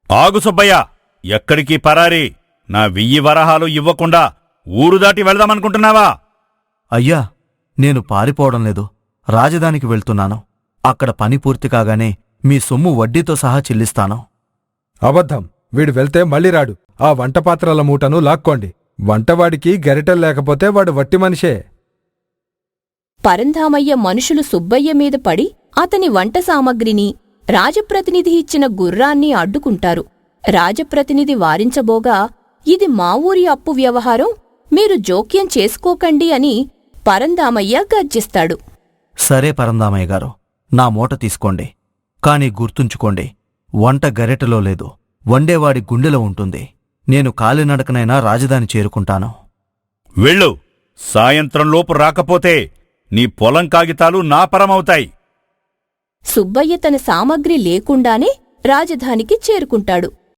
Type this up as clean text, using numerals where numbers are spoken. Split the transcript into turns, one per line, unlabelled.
ఆగు సుబ్బయ్య, ఎక్కడికి పరారి? నా 1000 వరహాలు ఇవ్వకుండా ఊరు దాటి వెళదామనుకుంటున్నావా?
అయ్యా, నేను పారిపోవడం లేదు, రాజధానికి వెళ్తున్నాను. అక్కడ పని పూర్తి కాగానే మీ సొమ్ము వడ్డీతో సహా చెల్లిస్తాను.
అబద్ధం. వీడు వెళ్తే మళ్ళీ రాడు. ఆ వంటపాత్రల మూటను లాక్కోండి. వంటవాడికి గరిటెలు లేకపోతే వాడు వట్టి మనిషే.
పరంధామయ్య మనుషులు సుబ్బయ్య మీద పడి అతని వంట సామగ్రిని, రాజప్రతినిధి ఇచ్చిన గుర్రాన్ని అడ్డుకుంటారు. రాజప్రతినిధి వారించబోగా, ఇది మా ఊరి అప్పు వ్యవహారం, మీరు జోక్యం చేసుకోకండి అని పరంధామయ్య గర్జిస్తాడు.
సరే పరందామయ్య గారు, నా మూట తీసుకోండి. కాని గుర్తుంచుకోండి, వంట గరిటెలో లేదు, వండేవాడి గుండెలో ఉంటుంది. నేను కాలినడకనైనా రాజధాని చేరుకుంటాను.
వెళ్ళు. సాయంత్రంలోపు రాకపోతే నీ పొలం కాగితాలు నా పరమవుతాయి.
సుబ్బయ్య తన సామగ్రి లేకుండానే రాజధానికి చేరుకుంటాడు.